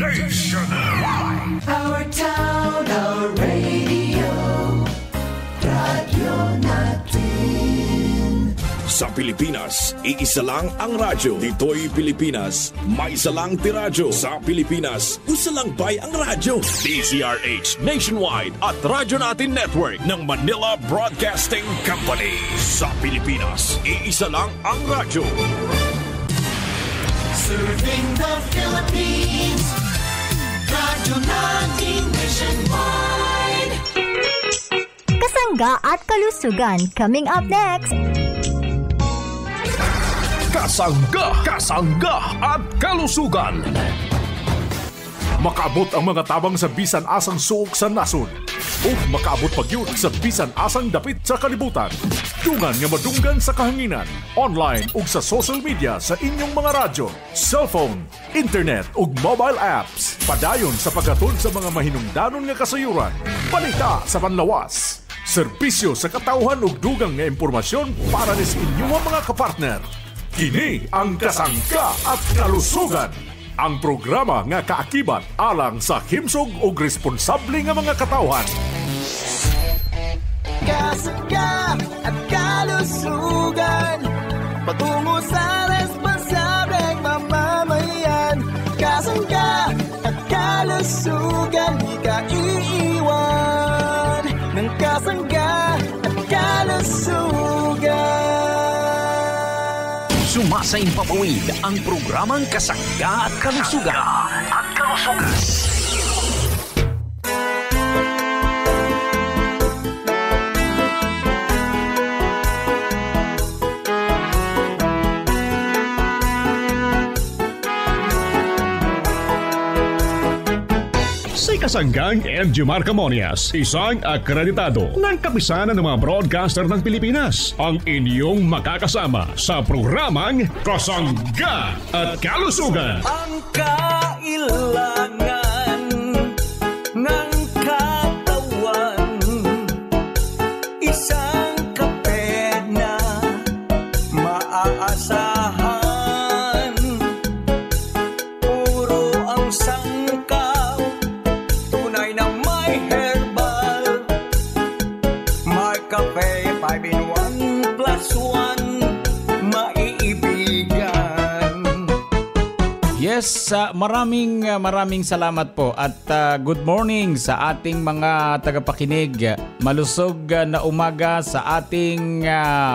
Nationwide. Our town, our radio. Radyo natin. Sa Pilipinas, iisa lang ang radyo. Dito'y Pilipinas, may isa lang tiradyo. Sa Pilipinas, isa lang bay ang radyo. DZRH Nationwide at Radyo Natin Network ng Manila Broadcasting Company. Sa Pilipinas, iisa lang ang radyo. Serving the Philippines. Radyo Natin Nationwide. Kasangga at kalusugan coming up next. Kasangga at kalusugan. Makaabot ang mga tabang sa bisan asang suok sa nasod. O makaabot pagyud sa bisan asang dapit sa kalibutan. Dungan nga madunggan sa kahanginan, online ug sa social media sa inyong mga radyo, cellphone, internet ug mobile apps. Padayon sa paghatod sa mga mahinungdanon nga kasayuran. Balita sa panlawas. Serbisyo sa katawhan ug dugang nga impormasyon para sa inyong mga kapartner. Kini ang Kasangga at Kalusugan, ang programa nga kaakibat alang sa himsog ug responsable nga mga katawhan. Kasangga at Kalusugan, patungo sa responsableng mamamayan. Kasangga at Kalusugan, di ka iiwan ng Kasangga at Kalusugan. Sumasayang papawid ang programang Kasangga at Kalusugan. Si Kasanggang MG Marcamonias, isang akreditado ng kapisanan ng mga broadcaster ng Pilipinas, ang inyong makakasama sa programang Kasangga at Kalusugan. Ang kailangan ng katawan, isang kape na maaasahan. Puro ang sangkaw, tunay na may herbal. May kape, 5 in 1 plus 1, maiibigan. Yes, maraming salamat po at good morning sa ating mga tagapakinig. Malusog na umaga sa ating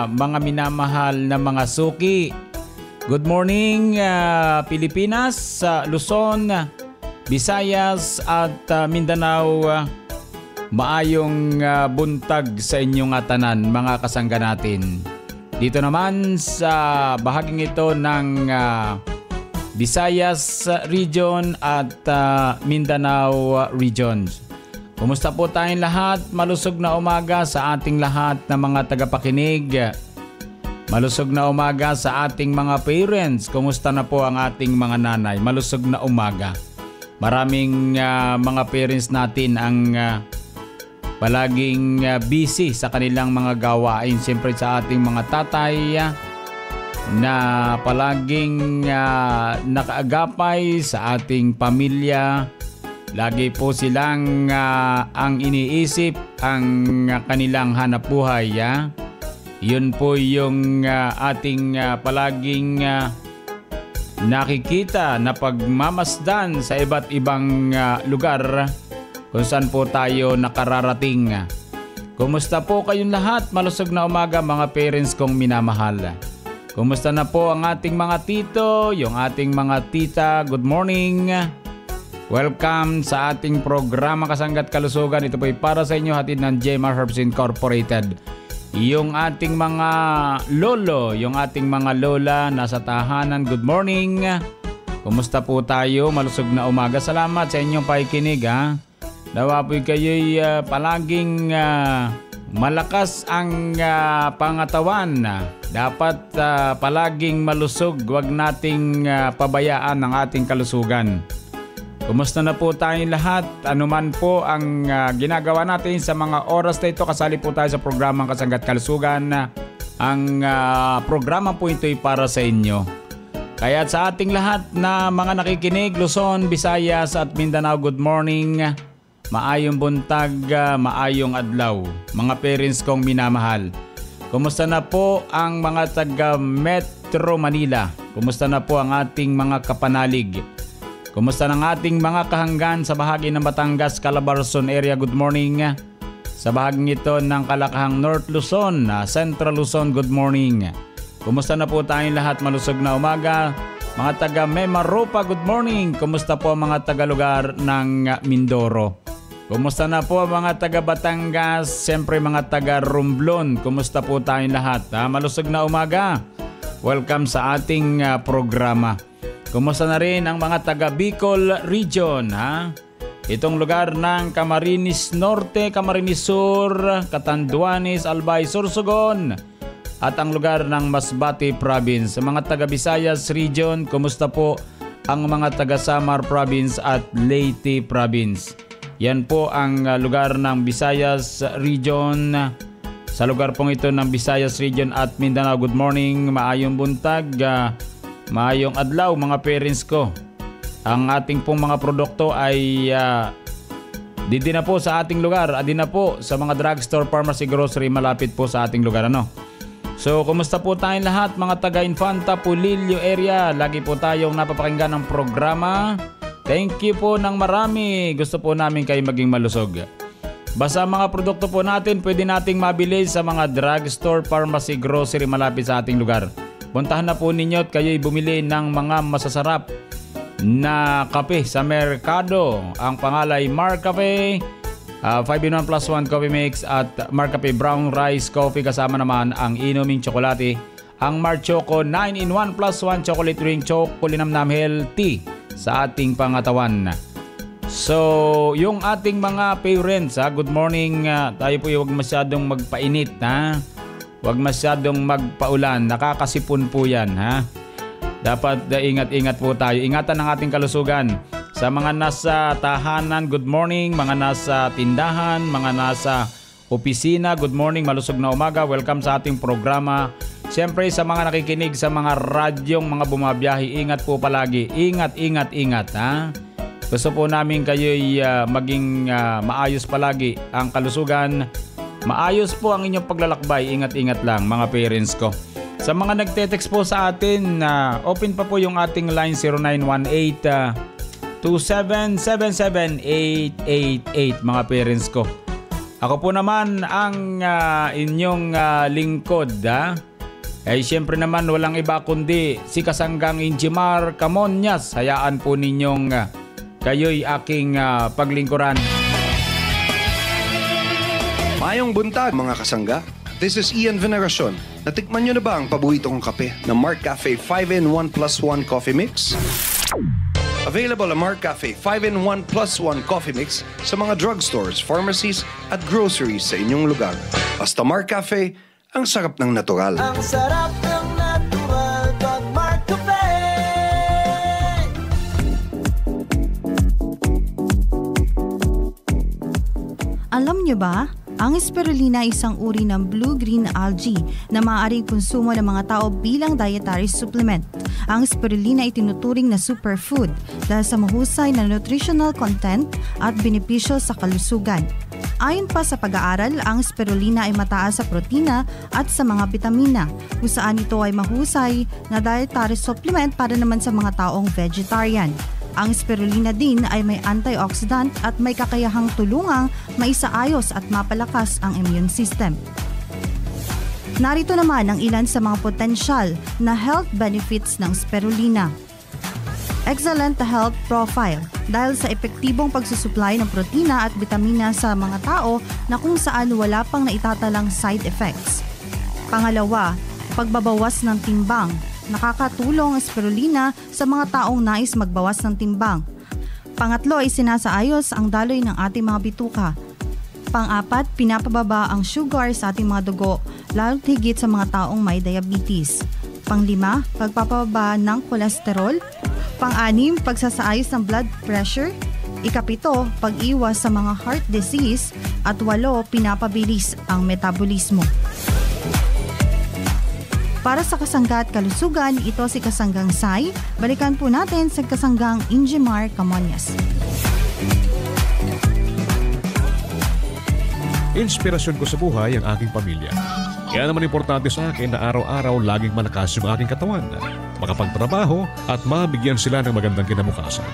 mga minamahal na mga suki. Good morning Pilipinas, Luzon, Visayas at Mindanao. Maayong buntag sa inyong tanan mga kasangga natin. Dito naman sa bahaging ito ng Visayas region at Mindanao region. Kumusta po tayong lahat? Malusog na umaga sa ating lahat na mga tagapakinig. Malusog na umaga sa ating mga parents. Kumusta na po ang ating mga nanay? Malusog na umaga. Maraming mga parents natin ang palaging busy sa kanilang mga gawain. Siyempre sa ating mga tatay na palaging nakaagapay sa ating pamilya. Lagi po silang ang iniisip ang kanilang hanapbuhay. Yun po yung ating palaging nakikita na pagmamasdan sa iba't ibang lugar kung saan po tayo nakararating. Kumusta po kayong lahat? Malusog na umaga mga parents kong minamahal. Kumusta na po ang ating mga tito, yung ating mga tita? Good morning. Welcome sa ating programa Kasangga at Kalusugan. Ito po ay para sa inyo, hatid ng Jemar Herbs Incorporated. Yung ating mga lolo, yung ating mga lola nasa tahanan, good morning. Kumusta po tayo? Malusog na umaga. Salamat sa inyong pakikinig. Nawa po kayo'y palaging malakas ang pangatawan. Dapat palaging malusog. Huwag nating pabayaan ang ating kalusugan. Kumusta na po tayong lahat? Ano man po ang ginagawa natin sa mga oras na ito, kasali po tayo sa programang Kasangga at Kalusugan. Ang programa po ito ay para sa inyo. Kaya sa ating lahat na mga nakikinig, Luzon, Visayas at Mindanao, good morning. Maayong buntag, maayong adlaw. Mga parents kong minamahal. Kumusta na po ang mga taga Metro Manila? Kumusta na po ang ating mga kapanalig? Kumusta ng ating mga kahanggan sa bahagi ng Batangas, Calabarzon area? Good morning. Sa bahaging ito ng Kalakahang North Luzon, Central Luzon, good morning. Kumusta na po tayong lahat? Malusog na umaga. Mga taga Memaropa, good morning. Kumusta po ang mga taga-lugar ng Mindoro? Kumusta na po ang mga taga Batangas? Siyempre mga taga Romblon. Kumusta po tayong lahat? Malusog na umaga. Welcome sa ating programa. Kumusta na rin ang mga taga Bicol Region? Itong lugar ng Camarines Norte, Camarines Sur, Catanduanes, Albay, Sorsogon at ang lugar ng Masbate Province. Sa mga taga Visayas Region, kumusta po ang mga taga Samar Province at Leyte Province? Yan po ang lugar ng Visayas Region. Sa lugar pong ito ng Visayas Region at Mindanao, good morning, maayong buntag, maayong adlaw mga parents ko. Ang ating pong mga produkto ay di na po sa ating lugar, di na po sa mga drugstore, pharmacy, grocery, malapit po sa ating lugar. So, kumusta po tayong lahat mga taga Infanta, Pulilio area? Lagi po tayong napapakinggan ng programa. Thank you po ng marami. Gusto po namin kayo maging malusog. Basta mga produkto po natin, pwede nating mabili sa mga drugstore, pharmacy, grocery, malapit sa ating lugar. Puntahan na po ninyo at kayo'y bumili ng mga masasarap na kape sa merkado. Ang pangalay Mar Cafe, 5-in-1 plus 1 coffee mix at Mar Cafe brown rice coffee, kasama naman ang inuming tsokolate. Ang Mar Choco 9-in-1 plus 1 chocolate ring chocolinamnam healthy sa ating pangatawan. So, yung ating mga parents, good morning. Tayo po huwag masyadong magpainit, huwag masyadong magpaulan. Nakakasipon po yan, Dapat ingat-ingat po tayo. Ingatan ang ating kalusugan. Sa mga nasa tahanan, good morning. Mga nasa tindahan, mga nasa opisina, good morning. Malusog na umaga. Welcome sa ating programa. Siyempre sa mga nakikinig sa mga radyong mga bumabiyahe, ingat po palagi. Ingat. Gusto po namin kayo'y maging maayos palagi ang kalusugan. Maayos po ang inyong paglalakbay. Ingat lang mga parents ko. Sa mga nagte-text po sa atin, open pa po yung ating line 0918-2777-888 mga parents ko. Ako po naman ang inyong lingkod. Ay siyempre naman walang iba kundi si Kasanggang Injimar Camonyas. Hayaan po ninyong kayo'y aking paglingkuran. Mayong buntag mga kasangga. This is Ian Veneracion. Natikman nyo na ba ang paborito kong kape na Mar Cafe 5-in-1 plus 1 coffee mix? Available ang Mar Cafe 5-in-1 plus 1 coffee mix sa mga drugstores, pharmacies at groceries sa inyong lugar. Basta Mar Cafe, ang sarap ng natural. Ang sarap ng natural pag Mar Cafe. Alam nyo ba? Ang spirulina ay isang uri ng blue-green algae na maaaring konsumo ng mga tao bilang dietary supplement. Ang spirulina ay tinuturing na superfood dahil sa mahusay na nutritional content at benepisyo sa kalusugan. Ayon pa sa pag-aaral, ang spirulina ay mataas sa protina at sa mga bitamina, kung saan ito ay mahusay na dietary supplement para naman sa mga taong vegetarian. Ang spirulina din ay may antioxidant at may kakayahang tulungang maisaayos at mapalakas ang immune system. Narito naman ang ilan sa mga potensyal na health benefits ng spirulina. Excellent health profile dahil sa epektibong pagsusupply ng protina at bitamina sa mga tao na kung saan wala pang naitatalang side effects. Pangalawa, pagbabawas ng timbang. Nakakatulong ang spirulina sa mga taong nais magbawas ng timbang. Pangatlo ay sinasaayos ang daloy ng ating mga bituka. Pang-apat, pinapababa ang sugar sa ating mga dugo, lalo't higit sa mga taong may diabetes. Pang-lima, pagpapababa ng kolesterol. Pang-anim, pagsasaayos ng blood pressure. Ikapito, pag-iwas sa mga heart disease. At walo, pinapabilis ang metabolismo. Para sa kasangga at kalusugan, ito si Kasanggang Sai. Balikan po natin sa Kasanggang Injimar Camonias. Inspirasyon ko sa buhay ang aking pamilya. Kaya naman importante sa akin na araw-araw laging malakas yung aking katawan, makapagtrabaho at mabigyan sila ng magandang kinabukasan.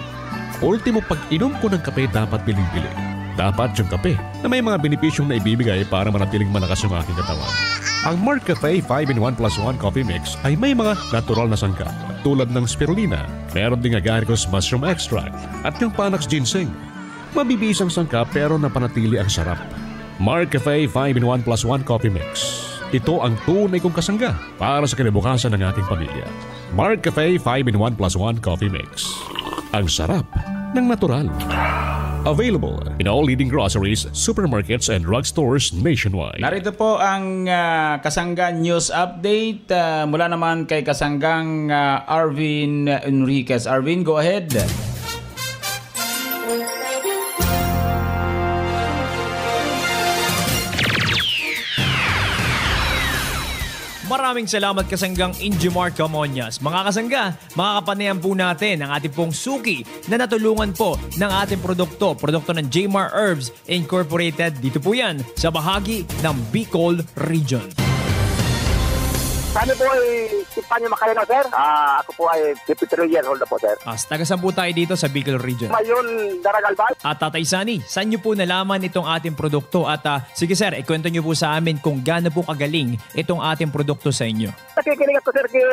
Ultimo, pag-inom ko ng kape dapat biling-bili. Dapat yung kape na may mga benepisyong na ibibigay para manatiling malakas yung aking katawan. Ang Mark Cafe 5-in-1 + 1 Coffee Mix ay may mga natural na sangkap tulad ng spirulina, meron ding agaricus mushroom extract at yung Panax ginseng. Mabibis ang sangkap pero napanatili ang sarap. Mark Cafe 5-in-1 + 1 Coffee Mix. Ito ang tunay kong kasangga para sa kinabukasan ng ating pamilya. Mark Cafe 5-in-1 + 1 Coffee Mix. Ang sarap ng natural. Available in all leading groceries, supermarkets, and drugstores nationwide. Narito po ang Kasangga News Update mula naman kay Kasanggang Arvin Enriquez. Arvin, go ahead. Maraming salamat Kasanggang Injimar Camonias. Mga kasangga, makakapanayan po natin ang ating pong suki na natulungan po ng ating produkto ng Jmar Herbs Incorporated. Dito po yan sa bahagi ng Bicol Region. Kami po ay Tipanyo Macareno, sir. Ako po ay 53 years old na po, sir. Taga-saan po tayo dito sa Bicol Region? Mayon, Daragalbay. At Tatay Sani, saan nyo po nalaman itong ating produkto? At sige sir, ikwento nyo po sa amin kung gaano po kagaling itong ating produkto sa inyo. Nakikinig ako, sir, kay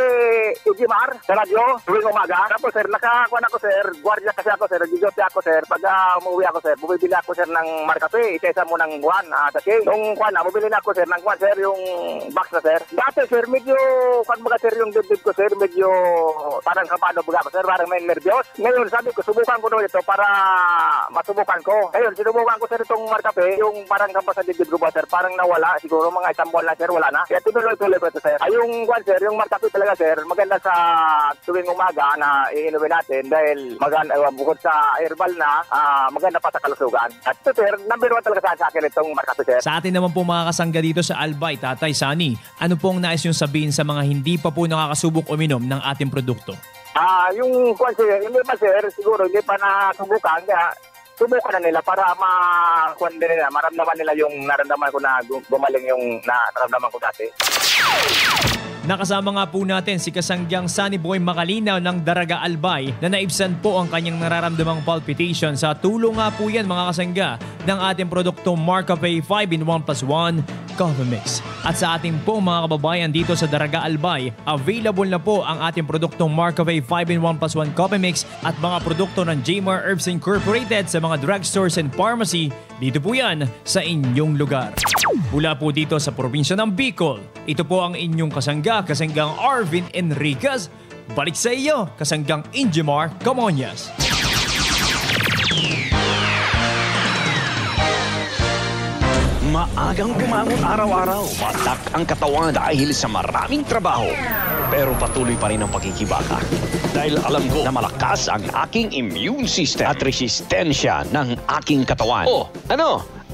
Ujimar sa radyo tuwing umaga. Tapos, sir, nakakuan ako, sir. Guardia kasi ako, sir. Nag-duty ako, sir. Pag umuwi ako, sir, bumibili ako, sir, ng Marcafe. Isa-isa mo ng buwan. Kasi nung kuan, bumili na ako, sir, ng kuan, sir, yung box na, sir. Dati, sir, medyo, kuan mga, sir, yung dibdib ko, sir, medyo parang kapano baga ko, sir. Parang may nervyos. Ngayon, sabi ko, subukan ko doon ito para masubukan ko. Ngayon, sinubukan ko, sir, itong Marcafe. Yung parang kampas sa dibdib ko ba, sir, parang nawala. Siguro mga isang buwan na, sir, wala na. Kaya tuloy-tuloy ko ito, sir. Ay, yung kuan, sir, yung Marcafe talaga, sir, maganda sa tuwing umaga na iinumin natin dahil maganda, bukod sa herbal na, maganda pa sa kalusugan. At ito, sir, number 1 talaga sa akin itong Marcafe, sir. Sa atin naman po mga kasangga dito sa Albay, Tatay Sani, ano pong nais yung sabihin sa mga hindi pa po nakakasubok uminom ng ating produkto? Yung kuan, sir, hindi pa, sir, siguro hindi pa nasubukan, kaya subukan na nila para maramdaman nila yung naramdaman ko na gumaling yung naramdaman ko dati. Nakasama nga po natin si Kasanggang Sunny Boy Macalinaw ng Daraga Albay na naibsan po ang kanyang nararamdamang palpitation sa tulong nga po yan mga kasangga ng ating produktong Marcafe 5-in-1 + 1 Coffee Mix. At sa ating po mga kababayan dito sa Daraga Albay, available na po ang ating produktong Marcafe 5-in-1 + 1 Coffee Mix at mga produkto ng Jmar Herbs Incorporated sa mga drugstores and pharmacy. Dito po yan sa inyong lugar. Mula po dito sa probinsya ng Bicol, ito po ang inyong Kasanggang Arvin Enriquez. Balik sa iyo, Kasanggang Injimar Camonias. Maagang bumangon araw-araw, matak ang katawan dahil sa maraming trabaho. Pero patuloy pa rin ang pagkikibaka. Dahil alam ko na malakas ang aking immune system at resistensya ng aking katawan.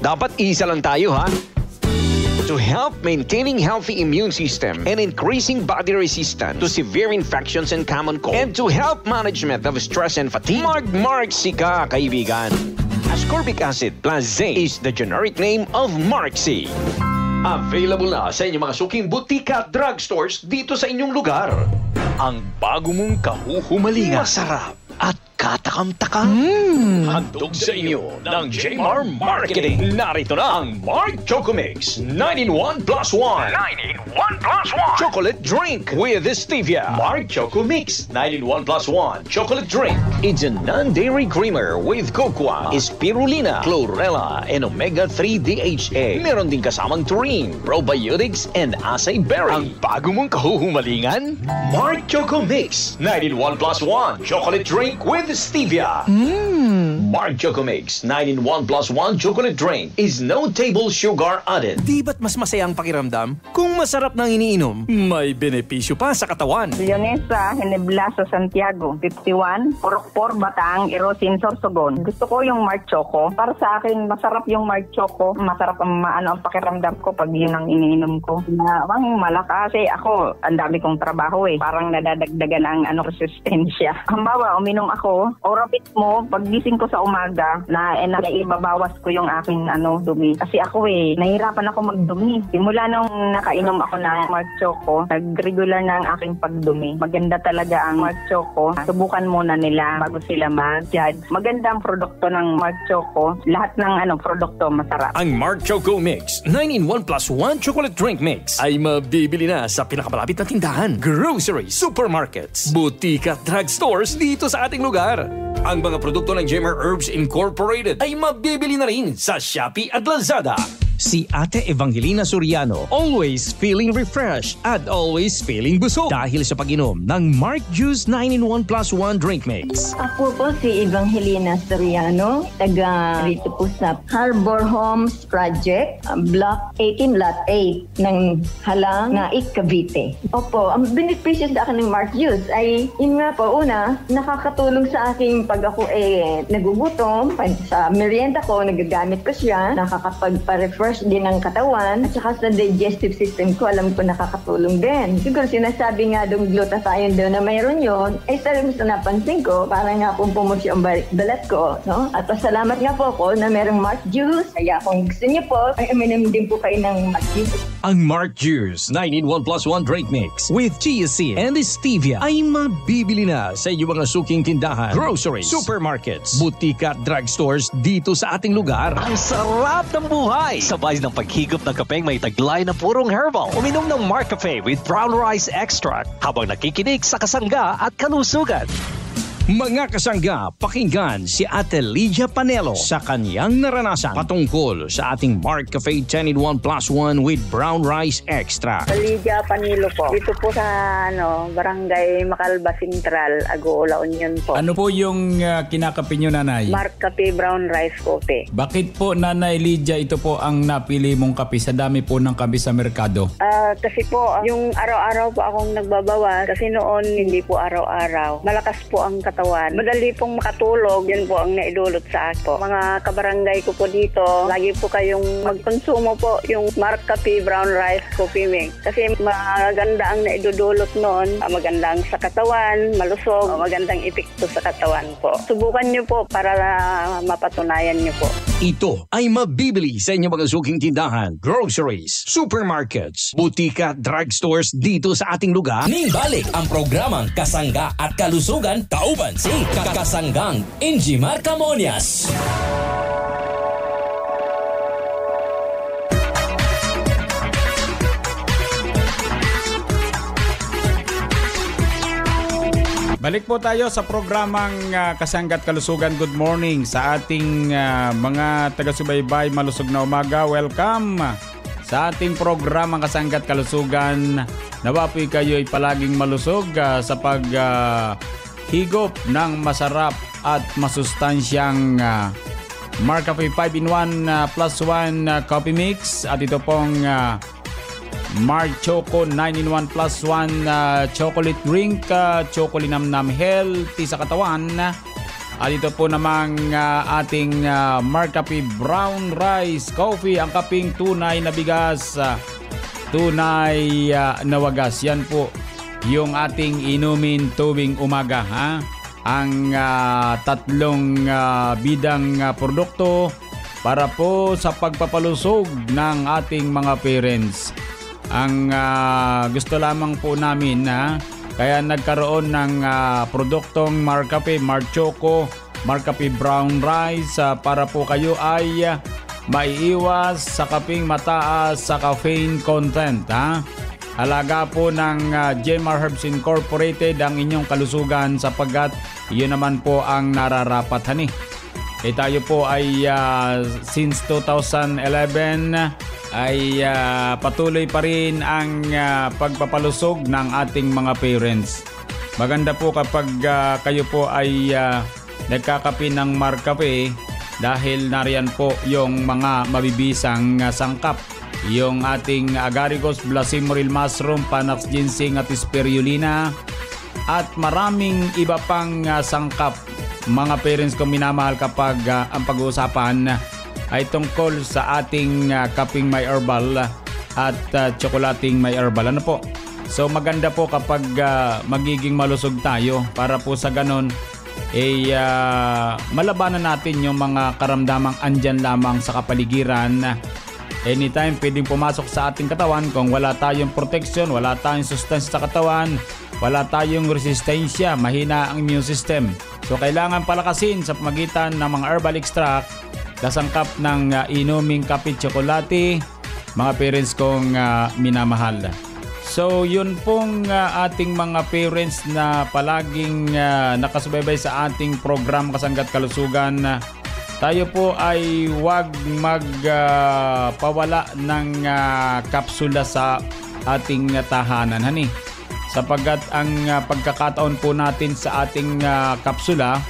Dapat isa lang tayo, ha? To help maintaining healthy immune system and increasing body resistance to severe infections and common cold, and to help management of stress and fatigue, Mark-Marxy ka, kaibigan. Ascorbic acid plus zinc is the generic name of Marxy. Available na sa inyong mga suking butika at drugstores dito sa inyong lugar. Ang bago mong kahuhumalingan, masarap at katakam-takam. Handog sa inyo ng Jmar Marketing. Narito na ang Mark Choco Mix 9-in-1 + 1. 9-in-1 + 1 chocolate drink with stevia. Mark Choco Mix 9-in-1 + 1 chocolate drink. It's a non-dairy creamer with cocoa, spirulina, chlorella, and omega-3 DHA. Meron din kasamang taurine, probiotics, and acai berry. Ang bago mong kahuhumalingan, Mark Choco Mix 9-in-1 + 1 chocolate drink with stevia. Mark Choco Mix 9-in-1 plus 1 chocolate drink is no table sugar added. Di ba't mas masaya ang pakiramdam? Kung masarap nang iniinom, may benepisyo pa sa katawan. Leonesa Heneblaso Santiago, 51, Porokpor, Bataang, Erosin, Sorsogon. Gusto ko yung Mark Choco. Para sa akin, masarap yung Mark Choco. Masarap ang ang pakiramdam ko pag yun ang iniinom ko. Ang malakas ako, ang dami kong trabaho Parang nadadagdagan ang resistensya. Hambawa, uminom ako, Orapit mo, paggising ko sa umaga, naibabawas ko yung aking dumi. Kasi ako nahirapan ako magdumi. Simula nung nakainom ako ng Mark Choco, nag-regular na ang aking pagdumi. Maganda talaga ang Mark Choco. Subukan muna nila bago sila mag-judge. Maganda ang produkto ng Mark Choco. Lahat ng produkto masarap. Ang Mark Choco Mix 9-in-1 plus 1 chocolate drink mix ay mabibili na sa pinakamalapit na tindahan, grocery, supermarkets, butika at drugstores dito sa ating lugar. Ang mga produkto ng Jemmer Herbs Incorporated ay mabibili na rin sa Shopee at Lazada. Si Ate Evangelina Soriano, always feeling refreshed at always feeling busog dahil sa pag-inom ng Mark Juice 9-in-1 plus 1 drink mix. Ako po si Evangelina Soriano, taga rito po sa Harbor Homes Project, Block 18, Lot 8 ng Halang, Naik, Cavite. Opo, ang benepisyo sa akin ng Mark Juice ay, yun nga po, una, nakakatulong sa aking pag ako nagugutom, sa merienda ko, nagagamit ko siya, nakakapagpa-refresh din ng katawan at saka sa digestive system ko, alam ko nakakatulong din. Siguro sinasabi nga doon glutathione doon na mayroon yun, ay sarili sa napansin ko, para nga pong pumusyo ang balat ko, no? At pasalamat nga po ako na mayroong Mark Juice. Kaya kung gusto niyo po, ay uminom din po kayo ng Mark Juice. Ang Mark Juice 9-in-1 plus 1 drink mix with chia seed and stevia ay mabibili na sa inyong mga suking tindahan, groceries, supermarkets, butika at drugstores dito sa ating lugar. Ang sarap ng buhay! Sabay ng paghigop ng kapeng may taglay na purong herbal. Uminom ng Mark Cafe with brown rice extract habang nakikinig sa kasangga at kalusugan. Mga kasangga, pakinggan si Ate Lydia Panelo sa kanyang naranasan patungkol sa ating Mark Cafe 10-in-1 plus 1 with brown rice extra. Lydia Panelo po. Dito po sa Barangay Macalba Central, Agoola Union po. Ano po yung kinakape nyo, Nanay? Mark Cafe Brown Rice Coffee. Bakit po, Nanay Lydia, ito po ang napili mong kape sa dami po ng kape sa merkado? Kasi po, yung araw-araw po akong nagbabawas kasi noon hindi po araw-araw. Malakas po ang katawan. Madali pong makatulog. Yan po ang naidulot sa ako. Mga kabarangay ko po dito, lagi po kayong magkonsumo po yung Mark Cafe Brown Rice Coffee Mix. Kasi maganda ang naidudulot noon. Maganda ang sa katawan, malusog, magandang epekto sa katawan po. Subukan nyo po para mapatunayan nyo po. Ito ay mabibili sa inyong mga suking tindahan, groceries, supermarkets, butika, drugstores dito sa ating lugar. Nibalik ang programang Kasangga at Kalusugan, kauban si Kasanggang Injimar Camonias. Balik po tayo sa programang Kasangga at Kalusugan. Good morning sa ating mga taga-subaybay. Malusog na umaga. Welcome sa ating programang Kasangga at Kalusugan. Nawa po kayo ay palaging malusog sa paghigop ng masarap at masustansyang Mark Cafe 5-in-1 plus 1 coffee mix. At ito pong Mark Choco 9-in-1 plus 1 chocolate drink, chocolinamnam healthy sa katawan. At ito po namang ating Mark Cafe Brown Rice Coffee, ang kaping tunay na bigas, tunay na wagas. Yan po yung ating inumin tuwing umaga. Ang tatlong bidang produkto para po sa pagpapalusog ng ating mga parents. Ang gusto lamang po namin kaya nagkaroon ng produktong Mark Cafe, Mark Choco, Mark Cafe Brown Rice para po kayo ay maiiwas sa kaping mataas sa caffeine content. Alaga po ng Jemmer Herbs Incorporated ang inyong kalusugan sapagkat iyon naman po ang nararapat. Tayo po ay since 2011 ay patuloy pa rin ang pagpapalusog ng ating mga parents. Maganda po kapag kayo po ay nagkakape ng Marcafe dahil nariyan po yung mga mabibisang sangkap. Yung ating agaricus, blasimoril mushroom, panax ginseng at spirulina at maraming iba pang sangkap. Mga parents ko minamahal, kapag ang pag-uusapan ay tungkol sa ating kaping may herbal at tsokolating may herbal. Ano po? So maganda po kapag magiging malusog tayo para po sa ganon malabanan natin yung mga karamdamang andyan lamang sa kapaligiran. Anytime pwedeng pumasok sa ating katawan kung wala tayong protection, wala tayong sustansya sa katawan, wala tayong resistensya, mahina ang immune system. So kailangan palakasin sa pamagitan ng mga herbal extract, kasangkap ng inuming kape, tsokolate, mga parents kong minamahal. So yun pong ating mga parents na palaging nakasubaybay sa ating program Kasangga at Kalusugan. Tayo po ay huwag magpawala ng kapsula sa ating tahanan, hani. Sapagkat ang pagkakataon po natin sa ating kapsula,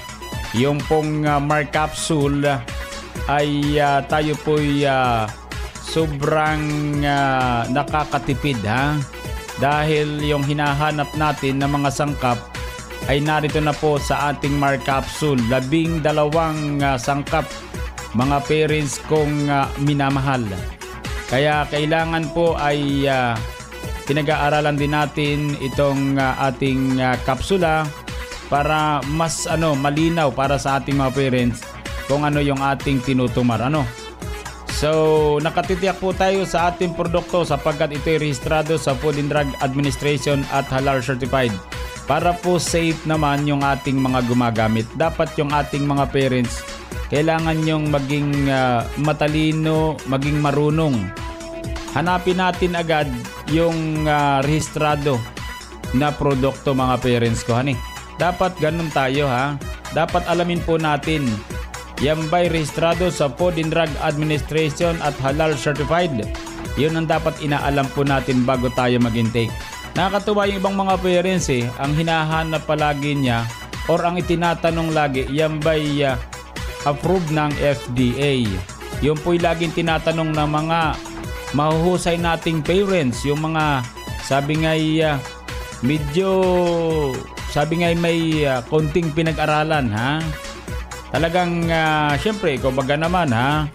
yung pong Mark Capsule ay tayo po ay sobrang nakakatipid, ha. Dahil yung hinahanap natin na mga sangkap ay narito na po sa ating Mark Capsule. 12 sangkap, mga parents kong minamahal. Kaya kailangan po ay pinag-aaralan din natin itong ating kapsula para mas malinaw para sa ating mga parents kung ano yung ating tinutumar. So, nakatitiyak po tayo sa ating produkto sapagkat ito'y rehistrado sa Food and Drug Administration at halal certified. Para po safe naman yung ating mga gumagamit. Dapat yung ating mga parents, kailangan yung maging matalino, maging marunong. Hanapin natin agad yung rehistrado na produkto, mga parents ko. Dapat ganun tayo, ha. Dapat alamin po natin. Yan ba'y rehistrado sa Food and Drug Administration at halal certified? Yun ang dapat inaalam po natin bago tayo mag-intake. Nakakatuwa yung ibang mga parents ang hinahanap palagi niya or ang itinatanong lagi, yan ba'y approved ng FDA? Yung po'y laging tinatanong ng mga mahuhusay nating parents, yung mga sabi nga'y may konting pinag-aralan, ha? Talagang syempre ikaw baga naman, ha,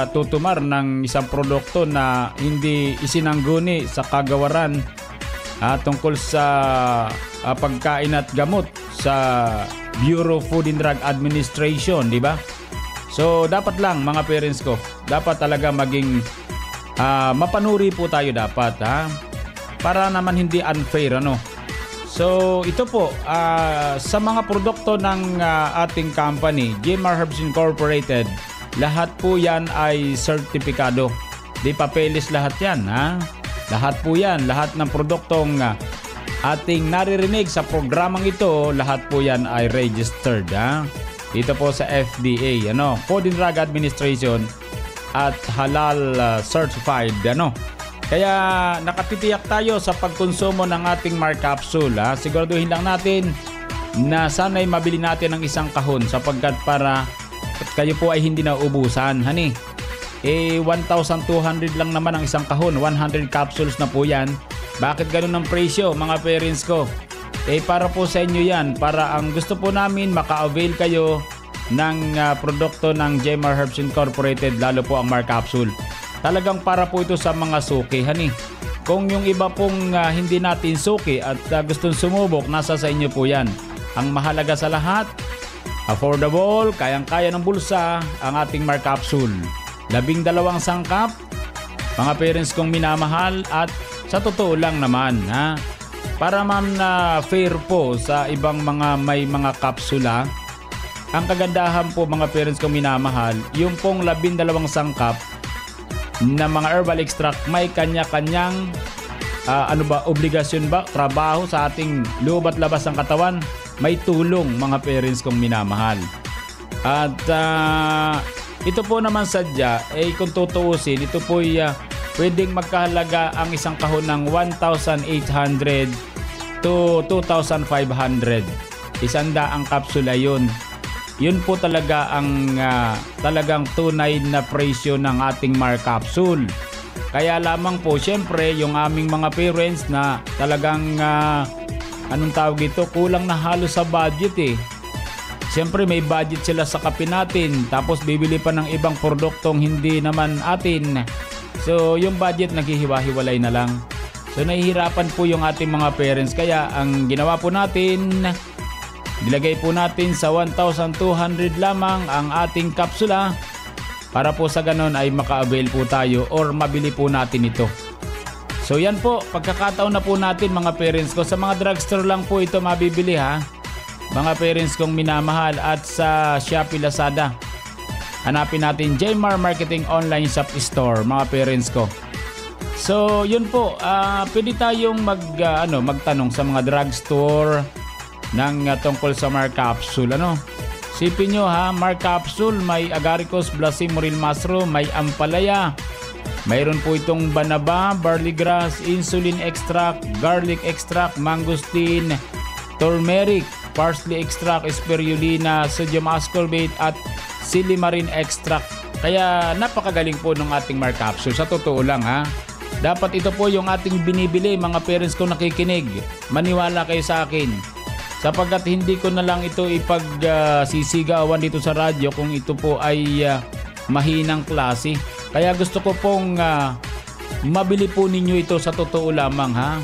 tutumar ng isang produkto na hindi isinangguni sa kagawaran tungkol sa pagkain at gamot sa Bureau of Food and Drug Administration, di ba? So dapat lang mga parents ko, dapat talaga maging mapanuri po tayo dapat, ha, para naman hindi unfair, So ito po, sa mga produkto ng ating company, GMR Herbs Incorporated, lahat po yan ay sertipikado. Di papeles lahat yan, ha? Lahat po yan, lahat ng produktong ating naririnig sa programang ito, lahat po yan ay registered, ha? Dito po sa FDA, Food and Drug Administration at halal certified, Kaya nakatitiyak tayo sa pagkonsumo ng ating Mark Capsule, ha? Siguraduhin lang natin na sana'y mabili natin ng isang kahon sapagkat para kayo po ay hindi na ubusan, 1,200 lang naman ang isang kahon, 100 capsules na po yan. Bakit ganun ang presyo, mga parents ko? Para po sa inyo yan, para ang gusto po namin maka-avail kayo ng produkto ng GMR Herbs Incorporated, lalo po ang Mark Capsule. Talagang para po ito sa mga suki, Kung yung iba pong hindi natin suki at gustong sumubok, nasa sa inyo po yan. Ang mahalaga sa lahat, affordable, kayang-kaya ng bulsa, ang ating Mark Capsule. 12 sangkap, mga parents kong minamahal, at sa totoo lang naman, para na fair po sa ibang mga may mga kapsula, ang kagandahan po mga parents kong minamahal, yung pong 12 sangkap na mga herbal extract may kanya-kanyang obligasyon ba, trabaho sa ating loob at labas ng katawan, may tulong, mga parents kong minamahal. At ito po naman sadya, kung tutuusin, ito po pwedeng magkahalaga ang isang kahon ng 1,800 to 2,500. 100 kapsula yun. Yun po talaga ang talagang tunay na presyo ng ating Mar Capsule. Kaya lamang po, syempre, yung aming mga parents na talagang, anong tawag ito, kulang na halos sa budget eh. Syempre, may budget sila sa kape natin, tapos bibili pa ng ibang produktong hindi naman atin. So, yung budget naghihiwa-hiwalay na lang. So, nahihirapan po yung ating mga parents. Kaya, ang ginawa po natin, nilagay po natin sa 1,200 lamang ang ating kapsula para po sa ganon ay maka-avail po tayo or mabili po natin ito. So yan po, pagkakataon na po natin mga parents ko. Sa mga drugstore lang po ito mabibili ha. Mga parents kong minamahal, at sa Shopee, Lazada. Hanapin natin Jmar Marketing Online Shop Store mga parents ko. So yun po, pwede tayong magtanong sa mga drugstore ng tungkol sa Mar Capsule. Sipin nyo ha, Mar Capsule may agaricus, blossom, morel mushroom, may ampalaya. Mayroon po itong banaba, barley grass, insulin extract, garlic extract, mangosteen, turmeric, parsley extract, spirulina, sodium ascorbate at silimarin extract. Kaya napakagaling po ng ating Mar Capsule. Sa totoo lang ha, dapat ito po yung ating binibili mga parents ko nakikinig. Maniwala kayo sa akin. Sapagkat hindi ko na lang ito ipagsisigawan dito sa radyo kung ito po ay mahinang klase. Kaya gusto ko pong mabili po ninyo ito sa totoo lamang ha.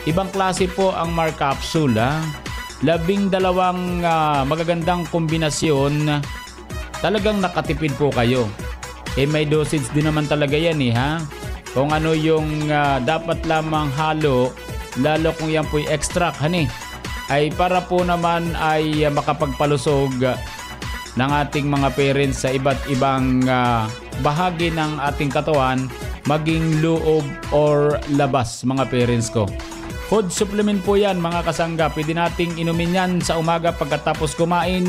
Ibang klase po ang Mar Capsule ha. 12 magagandang kombinasyon. Talagang nakatipid po kayo. May dosage din naman talaga yan ha. Kung ano yung dapat lamang halo, lalo kung yan po yung extract ay para po naman ay makapagpalusog ng ating mga parents sa iba't ibang bahagi ng ating katawan, maging loob or labas mga parents ko. Food supplement po yan mga kasangga. Pwede nating inumin yan sa umaga pagkatapos kumain.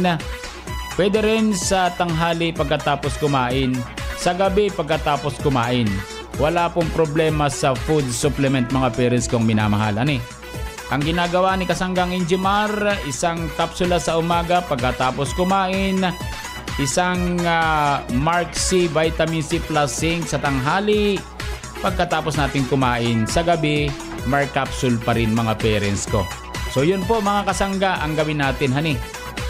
Pwede rin sa tanghali pagkatapos kumain. Sa gabi pagkatapos kumain. Wala pong problema sa food supplement mga parents kong minamahal. Ang ginagawa ni Kasanggang Injimar, isang kapsula sa umaga pagkatapos kumain, isang Mark C Vitamin C Plus Zinc sa tanghali pagkatapos natin kumain. Sa gabi, Mark Capsule pa rin mga parents ko. So yun po mga kasangga ang gawin natin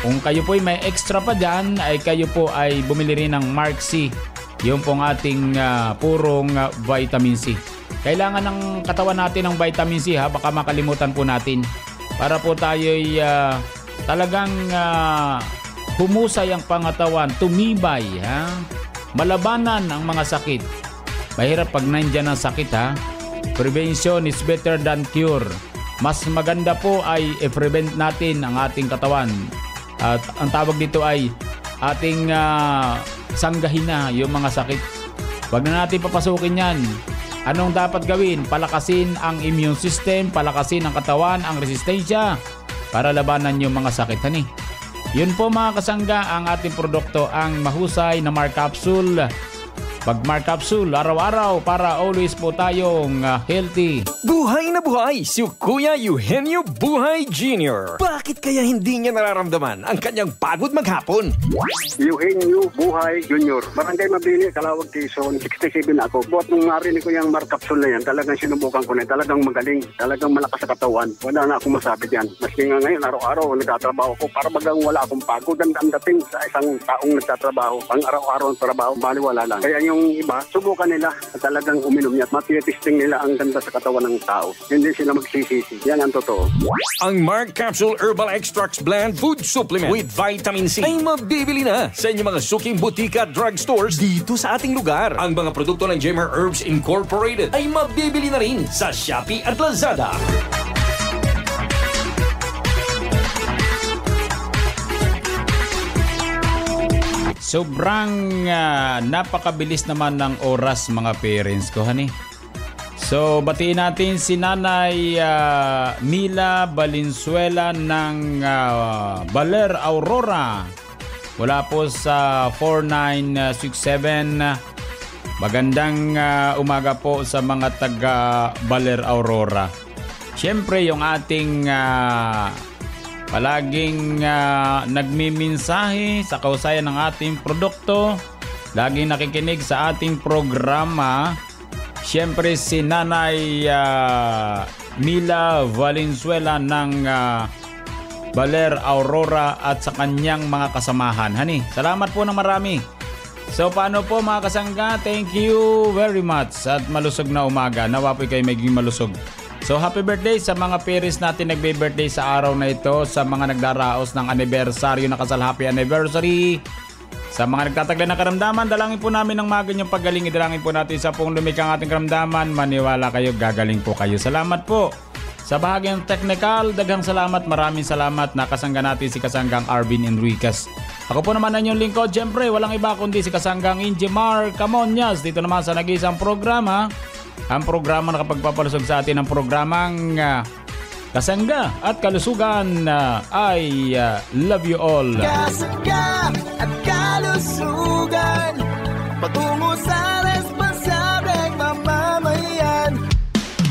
Kung kayo po ay may extra pa dyan, ay kayo po ay bumili rin ng Mark C. Yung pong ating purong vitamin C. Kailangan ng katawan natin ng vitamin C ha, baka makalimutan po natin. Para po tayo'y talagang humusay ang pangatawan, tumibay ha. Malabanan ang mga sakit. Mahirap pag nandyan ang sakit ha. Prevention is better than cure. Mas maganda po ay i-prevent natin ang ating katawan. At ang tawag dito ay ating sanggahin na yung mga sakit. Huwag na natin papasukin yan. Anong dapat gawin? Palakasin ang immune system, palakasin ang katawan, ang resistensya para labanan yung mga sakit. Yun po mga kasangga ang ating produkto, ang mahusay na Mar Capsule. Pag Mar Capsule, araw-araw para always po tayong healthy. Buhay na buhay si Kuya Eugenio Buhay Jr. Bakit kaya hindi niya nararamdaman ang kanyang pagod maghapon? Eugenio Buhay Jr. Barangay Mabini, Calawag, Quezon. 67 ako. Buat nung marinig ko yung Mar Capsule na yan, talagang sinubukan ko na. Talagang magaling. Talagang malakas sa katawan. Wala na akong masabi yan. Maski nga ngayon, araw-araw nagtatrabaho ko para bagang wala akong pagod. Ang dating sa isang taong nagtatrabaho. Ang araw-araw ang trabaho, baliwala lang. Kaya yung iba, subukan nila at talagang uminom niya at matitesting nila ang ganda sa katawan ng tao. Hindi sila magsisisi. Yan ang totoo. Ang Mar Capsule Herbal Extracts Blend Food Supplement with Vitamin C ay mabibili na sa inyong mga suking butika at drugstores dito sa ating lugar. Ang mga produkto ng Jmar Herbs Incorporated ay mabibili na rin sa Shopee at Lazada. Sobrang napakabilis naman ng oras mga parents ko So batiin natin si Nanay Mila Valenzuela ng Baler Aurora. Wala po sa 4967. Magandang umaga po sa mga taga Baler Aurora. Siyempre yung ating palaging nagmimensahe sa kausayan ng ating produkto, laging nakikinig sa ating programa. Siyempre si Nanay Mila Valenzuela ng Baler Aurora at sa kanyang mga kasamahan. Hani, salamat po ng marami. So paano po mga kasangga, thank you very much at malusog na umaga. Nawa po kayo maging malusog. So happy birthday sa mga parents natin nagbe-birthday sa araw na ito, sa mga nagdaraos ng anibersaryo na kasal, happy anniversary. Sa mga nagtataglan ng karamdaman, dalangin po namin ng maganyang paggaling. Idalangin po natin sa pong lumikang ating karamdaman. Maniwala kayo, gagaling po kayo. Salamat po. Sa bahagyang technical, daghang salamat, maraming salamat. Nakasangga natin si Kasanggang Arvin Enriquez. Ako po naman ang inyong lingkod. Siyempre, walang iba kundi si Kasanggang Injimar Camonias. Dito naman sa nag-iisang programa. Ang programa na kapagpapalusog sa atin ng programang Kasangga at Kalusugan. I love you all. Kasangga at Kalusugan, patungo sa responsableng mamamayan.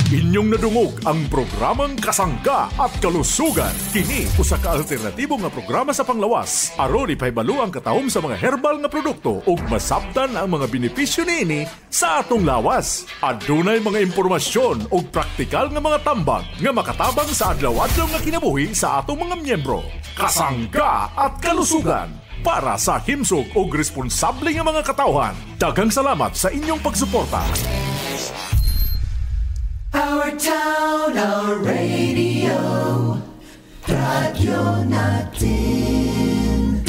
Inyong nadungog ang programang Kasangga at Kalusugan. Kini usa ka alternatibo nga programa sa panglawas. Aron ipahibalo ang katahom sa mga herbal nga produkto ug masabtan ang mga benepisyo niini sa atong lawas. Adunay mga impormasyon ug praktikal nga mga tambag nga makatabang sa adlaw-adlaw nga kinabuhi sa atong mga miyembro. Kasangga at Kalusugan, para sa himsog ug responsable nga mga katawhan. Daghang salamat sa inyong pagsuporta. Our town, our radio, radyo natin.